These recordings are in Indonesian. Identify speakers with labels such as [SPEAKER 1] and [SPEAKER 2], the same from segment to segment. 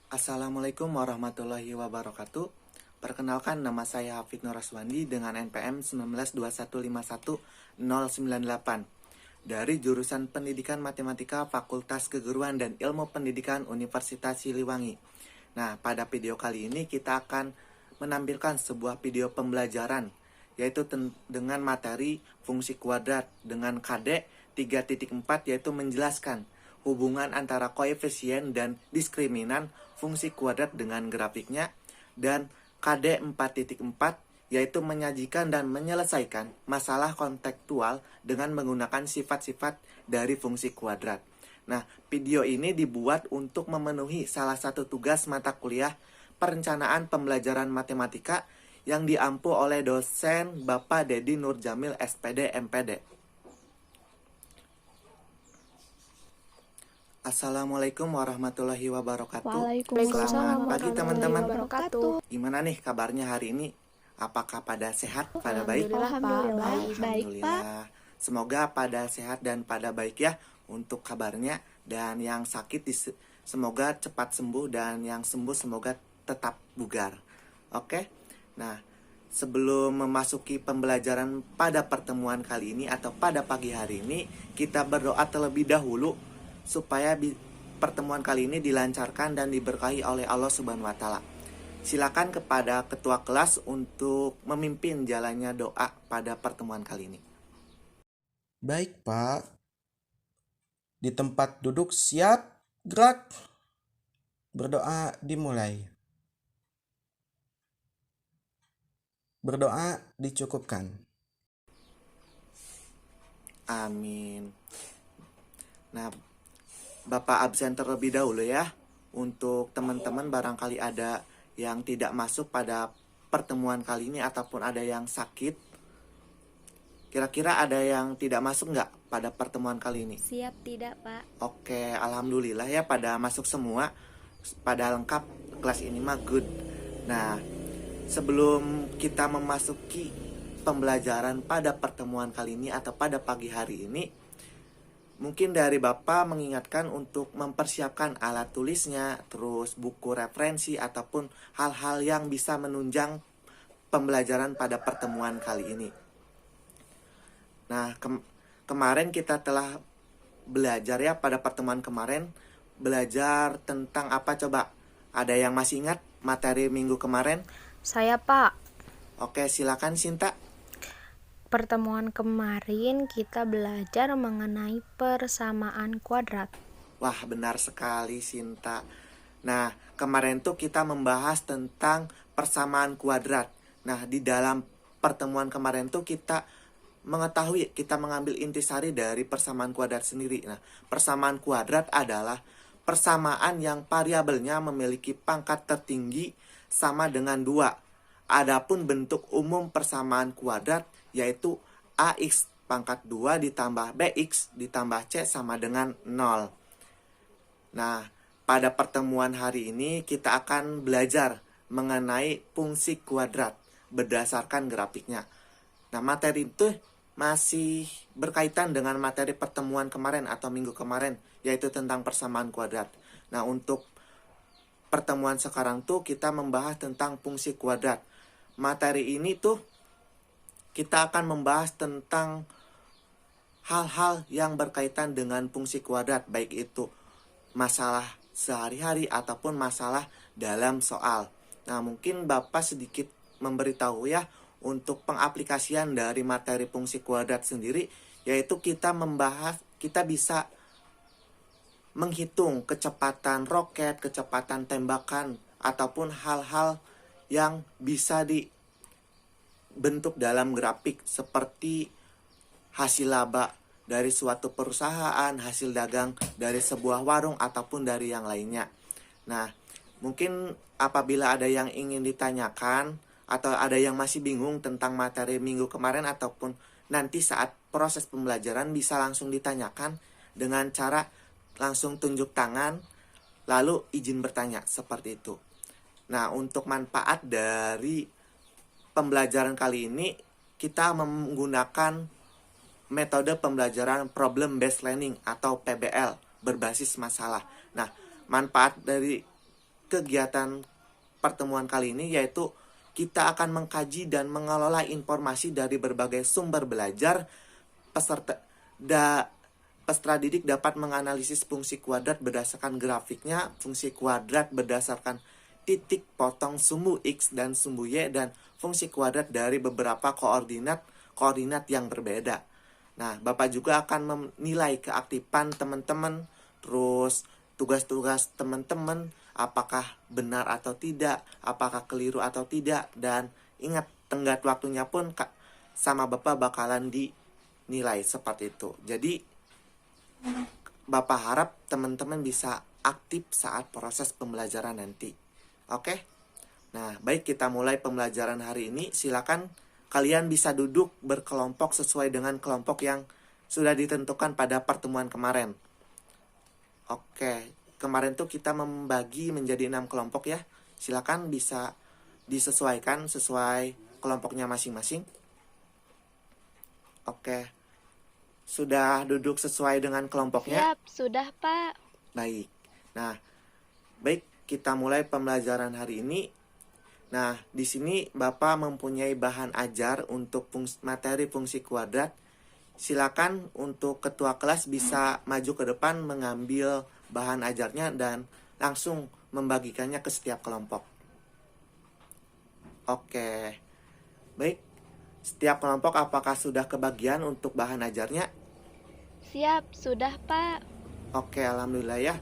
[SPEAKER 1] Assalamualaikum warahmatullahi wabarakatuh. Perkenalkan, nama saya Hafid Nur Aswandi dengan NPM 1921511098 dari jurusan Pendidikan Matematika Fakultas Keguruan dan Ilmu Pendidikan Universitas Siliwangi. Nah, pada video kali ini kita akan menampilkan sebuah video pembelajaran yaitu dengan materi fungsi kuadrat dengan KD 3.4, yaitu menjelaskan hubungan antara koefisien dan diskriminan fungsi kuadrat dengan grafiknya, dan KD 4.4 yaitu menyajikan dan menyelesaikan masalah kontekstual dengan menggunakan sifat-sifat dari fungsi kuadrat. Nah, video ini dibuat untuk memenuhi salah satu tugas mata kuliah perencanaan pembelajaran matematika yang diampu oleh dosen Bapak Dedi Nurjamil SPD MPD. Assalamualaikum warahmatullahi wabarakatuh.
[SPEAKER 2] Waalaikumsalam
[SPEAKER 1] Selamat pagi teman-teman.
[SPEAKER 2] wabarakatuh.
[SPEAKER 1] Gimana nih kabarnya hari ini? Apakah pada sehat, pada baik?
[SPEAKER 2] Alhamdulillah, baik Pak.
[SPEAKER 1] Alhamdulillah. Semoga pada sehat dan pada baik ya untuk kabarnya. Dan yang sakit semoga cepat sembuh, dan yang sembuh semoga tetap bugar. Oke? Nah, sebelum memasuki pembelajaran pada pertemuan kali ini atau pada pagi hari ini, kita berdoa terlebih dahulu supaya pertemuan kali ini dilancarkan dan diberkahi oleh Allah Subhanahu wa taala. Silakan kepada ketua kelas untuk memimpin jalannya doa pada pertemuan kali ini.
[SPEAKER 3] Baik, Pak. Di tempat duduk siap, gerak. Berdoa dimulai. Berdoa dicukupkan.
[SPEAKER 1] Amin. Nah, Bapak absen terlebih dahulu ya. Untuk teman-teman barangkali ada yang tidak masuk pada pertemuan kali ini ataupun ada yang sakit. Kira-kira ada yang tidak masuk nggak pada pertemuan kali ini?
[SPEAKER 2] Siap tidak, Pak?
[SPEAKER 1] Oke, alhamdulillah ya pada masuk semua. Pada lengkap, kelas ini mah good. Nah, sebelum kita memasuki pembelajaran pada pertemuan kali ini atau pada pagi hari ini, mungkin dari Bapak mengingatkan untuk mempersiapkan alat tulisnya, terus buku referensi ataupun hal-hal yang bisa menunjang pembelajaran pada pertemuan kali ini. Nah, kemarin kita telah belajar ya pada pertemuan kemarin, belajar tentang apa coba? Ada yang masih ingat materi minggu kemarin?
[SPEAKER 2] Saya, Pak.
[SPEAKER 1] Oke, silakan Sinta.
[SPEAKER 2] Pertemuan kemarin kita belajar mengenai persamaan kuadrat.
[SPEAKER 1] Wah, benar sekali Sinta. Nah, kemarin tuh kita membahas tentang persamaan kuadrat. Nah, di dalam pertemuan kemarin tuh kita mengetahui, kita mengambil intisari dari persamaan kuadrat sendiri. Nah, persamaan kuadrat adalah persamaan yang variabelnya memiliki pangkat tertinggi sama dengan 2. Adapun bentuk umum persamaan kuadrat yaitu AX pangkat 2 ditambah BX ditambah C sama dengan 0. Nah, pada pertemuan hari ini kita akan belajar mengenai fungsi kuadrat berdasarkan grafiknya. Nah, materi itu masih berkaitan dengan materi pertemuan kemarin atau minggu kemarin, yaitu tentang persamaan kuadrat. Nah, untuk pertemuan sekarang tuh kita membahas tentang fungsi kuadrat. Materi ini tuh kita akan membahas tentang hal-hal yang berkaitan dengan fungsi kuadrat, baik itu masalah sehari-hari ataupun masalah dalam soal. Nah, mungkin Bapak sedikit memberitahu ya untuk pengaplikasian dari materi fungsi kuadrat sendiri, yaitu kita bisa menghitung kecepatan roket, kecepatan tembakan, ataupun hal-hal yang bisa dibentuk dalam grafik seperti hasil laba dari suatu perusahaan, hasil dagang dari sebuah warung, ataupun dari yang lainnya. Nah, mungkin apabila ada yang ingin ditanyakan atau ada yang masih bingung tentang materi minggu kemarin ataupun nanti saat proses pembelajaran, bisa langsung ditanyakan dengan cara langsung tunjuk tangan lalu izin bertanya, seperti itu. Nah, untuk manfaat dari pembelajaran kali ini, kita menggunakan metode pembelajaran problem based learning atau PBL berbasis masalah. Nah, manfaat dari kegiatan pertemuan kali ini, yaitu kita akan mengkaji dan mengelola informasi dari berbagai sumber belajar. Peserta didik dapat menganalisis fungsi kuadrat berdasarkan grafiknya, fungsi kuadrat berdasarkan titik potong sumbu X dan sumbu Y, dan fungsi kuadrat dari beberapa koordinat yang berbeda. Nah, Bapak juga akan menilai keaktifan teman-teman, terus tugas-tugas teman-teman, apakah benar atau tidak, apakah keliru atau tidak, dan ingat, tenggat waktunya pun sama Bapak bakalan dinilai seperti itu. Jadi, Bapak harap teman-teman bisa aktif saat proses pembelajaran nanti. Oke? Nah, baik, kita mulai pembelajaran hari ini. Silakan kalian bisa duduk berkelompok sesuai dengan kelompok yang sudah ditentukan pada pertemuan kemarin. Oke, kemarin tuh kita membagi menjadi 6 kelompok ya. Silakan bisa disesuaikan sesuai kelompoknya masing-masing. Oke, sudah duduk sesuai dengan kelompoknya?
[SPEAKER 2] Siap, sudah Pak.
[SPEAKER 1] Baik. Nah, baik, kita mulai pembelajaran hari ini. Nah, di sini Bapak mempunyai bahan ajar untuk materi fungsi kuadrat. Silakan untuk ketua kelas bisa maju ke depan mengambil bahan ajarnya dan langsung membagikannya ke setiap kelompok. Oke. Baik. Setiap kelompok apakah sudah kebagian untuk bahan ajarnya?
[SPEAKER 2] Siap, sudah Pak.
[SPEAKER 1] Oke, alhamdulillah ya.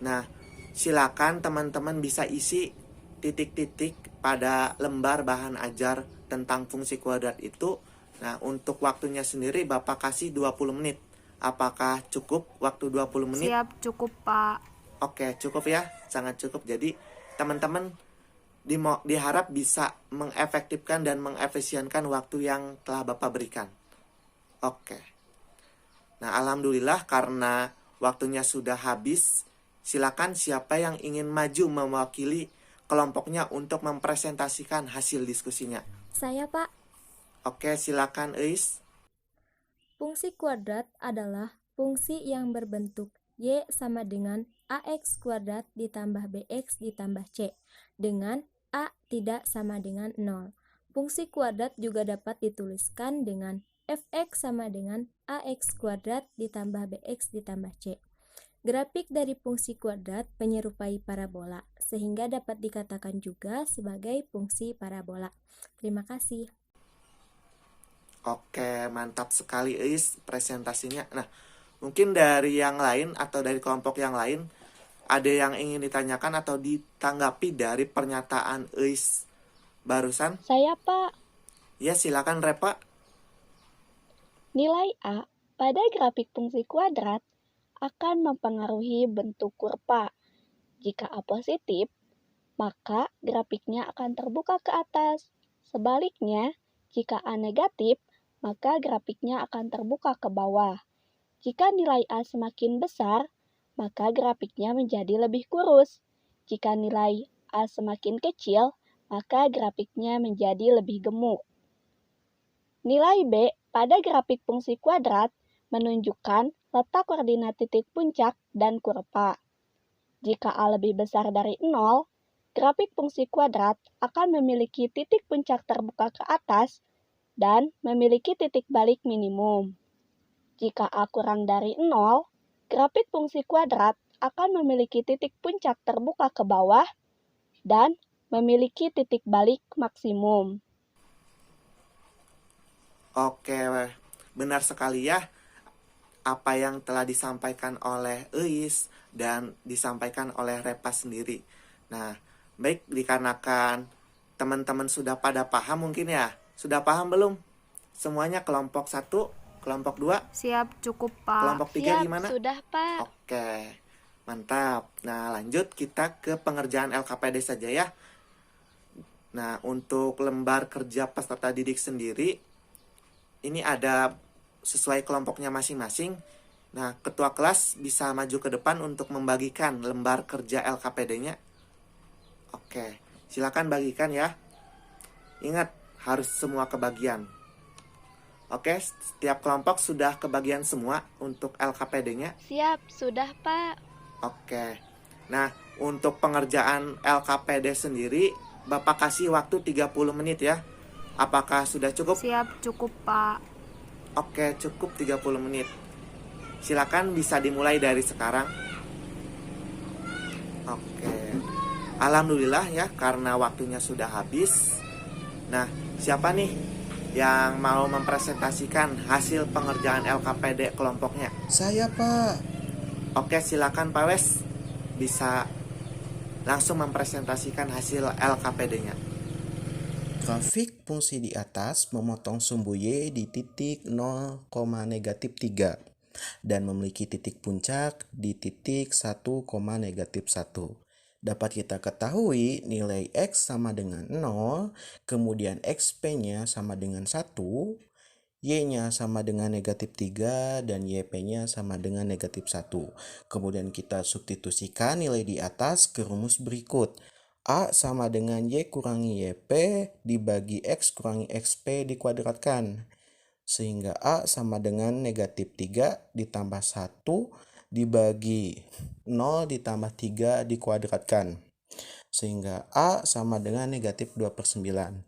[SPEAKER 1] Nah, silakan teman-teman bisa isi titik-titik pada lembar bahan ajar tentang fungsi kuadrat itu. Nah, untuk waktunya sendiri Bapak kasih 20 menit. Apakah cukup waktu 20 menit?
[SPEAKER 2] Siap, cukup Pak.
[SPEAKER 1] Oke, cukup ya. Sangat cukup. Jadi, teman-teman diharap bisa mengefektifkan dan mengefisienkan waktu yang telah Bapak berikan. Oke. Nah, alhamdulillah karena waktunya sudah habis. Silakan siapa yang ingin maju mewakili kelompoknya untuk mempresentasikan hasil diskusinya.
[SPEAKER 4] Saya, Pak.
[SPEAKER 1] Oke, silakan Eis.
[SPEAKER 4] Fungsi kuadrat adalah fungsi yang berbentuk Y sama dengan AX kuadrat ditambah BX ditambah C, dengan A tidak sama dengan 0. Fungsi kuadrat juga dapat dituliskan dengan Fx sama dengan AX kuadrat ditambah BX ditambah C. Grafik dari fungsi kuadrat menyerupai parabola, sehingga dapat dikatakan juga sebagai fungsi parabola. Terima kasih.
[SPEAKER 1] Oke, mantap sekali Eis presentasinya. Nah, mungkin dari yang lain atau dari kelompok yang lain ada yang ingin ditanyakan atau ditanggapi dari pernyataan Eis barusan?
[SPEAKER 5] Saya, Pak.
[SPEAKER 1] Ya, silakan Repa.
[SPEAKER 5] Nilai A pada grafik fungsi kuadrat akan mempengaruhi bentuk kurva. Jika A positif, maka grafiknya akan terbuka ke atas. Sebaliknya, jika A negatif, maka grafiknya akan terbuka ke bawah. Jika nilai A semakin besar, maka grafiknya menjadi lebih kurus. Jika nilai A semakin kecil, maka grafiknya menjadi lebih gemuk. Nilai B pada grafik fungsi kuadrat menunjukkan letak koordinat titik puncak dan kurva. Jika A lebih besar dari 0, grafik fungsi kuadrat akan memiliki titik puncak terbuka ke atas dan memiliki titik balik minimum. Jika A kurang dari 0, grafik fungsi kuadrat akan memiliki titik puncak terbuka ke bawah dan memiliki titik balik maksimum.
[SPEAKER 1] Oke, benar sekali ya apa yang telah disampaikan oleh Eis dan disampaikan oleh Repa sendiri. Nah, baik, dikarenakan teman-teman sudah pada paham mungkin ya. Sudah paham belum? Semuanya kelompok 1, kelompok 2,
[SPEAKER 2] Siap, cukup Pak.
[SPEAKER 1] kelompok 3
[SPEAKER 5] Siap,
[SPEAKER 1] gimana?
[SPEAKER 5] sudah, Pak.
[SPEAKER 1] Oke, mantap. Nah, lanjut kita ke pengerjaan LKPD saja ya. Nah, untuk lembar kerja peserta didik sendiri, ini ada sesuai kelompoknya masing-masing. Nah, ketua kelas bisa maju ke depan untuk membagikan lembar kerja LKPD-nya. Oke, silakan bagikan ya. Ingat, harus semua kebagian. Oke, setiap kelompok sudah kebagian semua untuk LKPD-nya.
[SPEAKER 5] Siap, sudah, Pak.
[SPEAKER 1] Oke, Nah, untuk pengerjaan LKPD sendiri, Bapak kasih waktu 30 menit ya. Apakah sudah cukup?
[SPEAKER 2] Siap, cukup, Pak.
[SPEAKER 1] Oke, cukup 30 menit. Silakan bisa dimulai dari sekarang. Oke. Alhamdulillah ya, karena waktunya sudah habis. Nah, siapa nih yang mau mempresentasikan hasil pengerjaan LKPD kelompoknya?
[SPEAKER 3] Saya, Pak.
[SPEAKER 1] Oke, silakan Pak Wes. Bisa langsung mempresentasikan hasil LKPD-nya.
[SPEAKER 3] Grafik fungsi di atas memotong sumbu Y di titik 0, -3 dan memiliki titik puncak di titik 1, -1. Dapat kita ketahui nilai X sama dengan 0, kemudian XP-nya sama dengan 1, Y-nya sama dengan -3, dan YP-nya sama dengan -1. Kemudian kita substitusikan nilai di atas ke rumus berikut. A sama dengan Y kurangi YP dibagi X kurangi XP dikuadratkan. Sehingga A sama dengan -3 ditambah 1 dibagi 0 ditambah 3 dikuadratkan. Sehingga A sama dengan -2/9.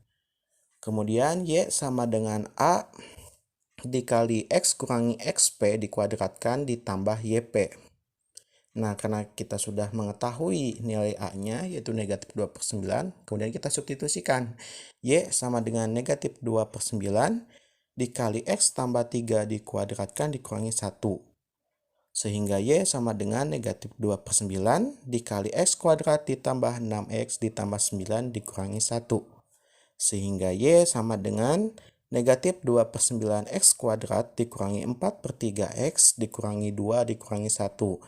[SPEAKER 3] Kemudian Y sama dengan A dikali X kurangi XP dikuadratkan ditambah YP. Nah, karena kita sudah mengetahui nilai A-nya yaitu -2/9, kemudian kita substitusikan. Y sama dengan -2/9 dikali X tambah 3 dikuadratkan dikurangi 1. Sehingga Y sama dengan -2/9 dikali X kuadrat ditambah 6X ditambah 9 dikurangi 1. Sehingga Y sama dengan -2/9X kuadrat dikurangi 4/3X dikurangi 2 dikurangi 1.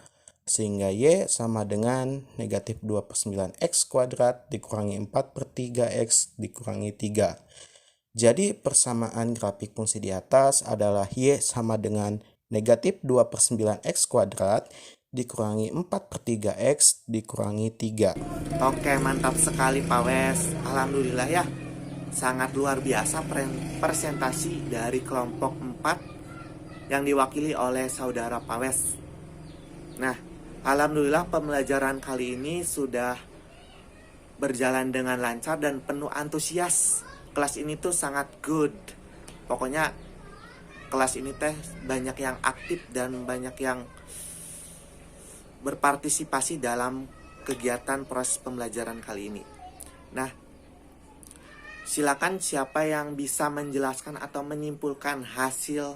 [SPEAKER 3] Sehingga Y sama dengan -2/9X kuadrat dikurangi 4/3X dikurangi 3. Jadi persamaan grafik fungsi di atas adalah Y sama dengan -2/9X kuadrat dikurangi 4/3X dikurangi 3.
[SPEAKER 1] Oke, mantap sekali Pak Wes. Alhamdulillah ya. Sangat luar biasa presentasi dari kelompok 4 yang diwakili oleh saudara Pak Wes. Nah, alhamdulillah pembelajaran kali ini sudah berjalan dengan lancar dan penuh antusias. Kelas ini tuh sangat good. Pokoknya kelas ini teh banyak yang aktif dan banyak yang berpartisipasi dalam kegiatan proses pembelajaran kali ini. Nah, silakan siapa yang bisa menjelaskan atau menyimpulkan hasil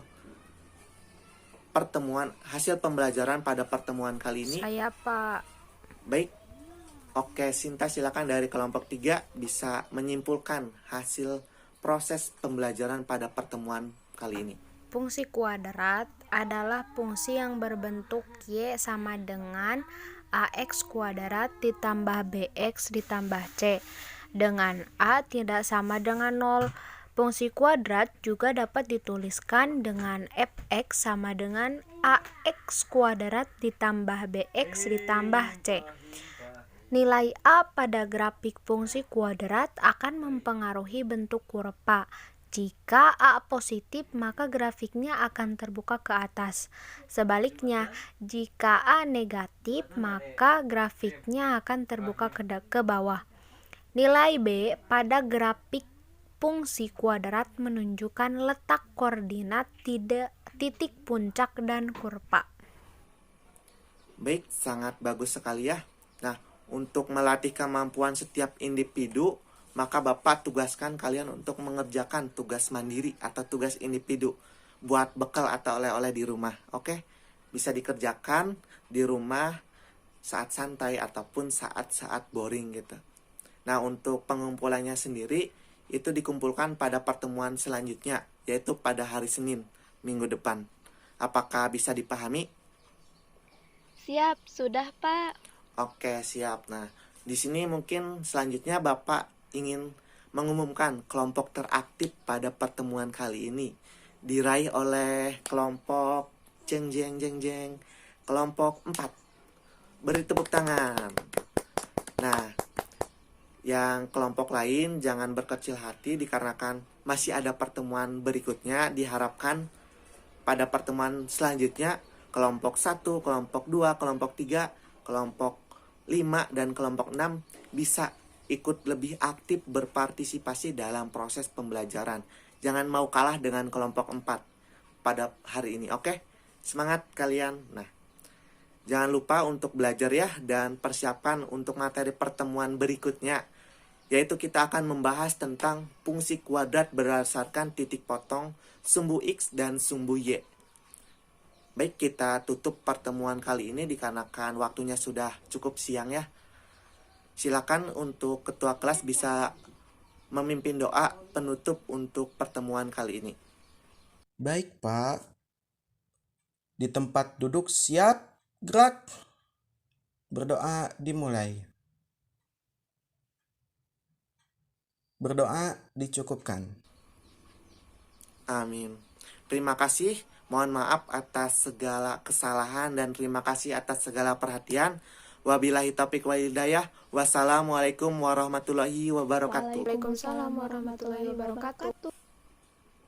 [SPEAKER 1] pembelajaran pada pertemuan kali ini.
[SPEAKER 2] Saya, Pak.
[SPEAKER 1] Baik. Oke, Sinta silakan dari kelompok 3 bisa menyimpulkan hasil proses pembelajaran pada pertemuan kali ini.
[SPEAKER 2] Fungsi kuadrat adalah fungsi yang berbentuk Y sama dengan AX kuadrat ditambah BX ditambah C. Dengan A tidak sama dengan 0. Fungsi kuadrat juga dapat dituliskan dengan fx sama dengan ax kuadrat ditambah bx ditambah c. Nilai A pada grafik fungsi kuadrat akan mempengaruhi bentuk kurva. Jika A positif, maka grafiknya akan terbuka ke atas. Sebaliknya, jika A negatif, maka grafiknya akan terbuka ke bawah. Nilai B pada grafik fungsi kuadrat menunjukkan letak koordinat titik puncak dan kurva.
[SPEAKER 1] Baik, sangat bagus sekali ya. Nah, untuk melatih kemampuan setiap individu, maka Bapak tugaskan kalian untuk mengerjakan tugas mandiri atau tugas individu buat bekal atau oleh-oleh di rumah. Oke? Bisa dikerjakan di rumah saat santai ataupun saat-saat boring gitu. Nah, untuk pengumpulannya sendiri itu dikumpulkan pada pertemuan selanjutnya, yaitu pada hari Senin minggu depan. Apakah bisa dipahami?
[SPEAKER 2] Siap, sudah Pak.
[SPEAKER 1] Oke, siap. Nah, di sini mungkin selanjutnya Bapak ingin mengumumkan kelompok teraktif pada pertemuan kali ini. Diraih oleh kelompok kelompok 4. Beri tepuk tangan. Nah, yang kelompok lain jangan berkecil hati dikarenakan masih ada pertemuan berikutnya. Diharapkan pada pertemuan selanjutnya kelompok 1, kelompok 2, kelompok 3, kelompok 5 dan kelompok 6 bisa ikut lebih aktif berpartisipasi dalam proses pembelajaran. Jangan mau kalah dengan kelompok 4 pada hari ini, oke? Semangat kalian. Nah, jangan lupa untuk belajar ya dan persiapkan untuk materi pertemuan berikutnya, yaitu kita akan membahas tentang fungsi kuadrat berdasarkan titik potong, sumbu X dan sumbu Y. Baik, kita tutup pertemuan kali ini dikarenakan waktunya sudah cukup siang ya. Silakan untuk ketua kelas bisa memimpin doa penutup untuk pertemuan kali ini.
[SPEAKER 3] Baik, Pak. Di tempat duduk siap, gerak. Berdoa dimulai. Berdoa dicukupkan.
[SPEAKER 1] Amin. Terima kasih. Mohon maaf atas segala kesalahan dan terima kasih atas segala perhatian. Wabillahi taufiq wal hidayah. Wassalamualaikum warahmatullahi wabarakatuh.
[SPEAKER 2] Waalaikumsalam warahmatullahi wabarakatuh.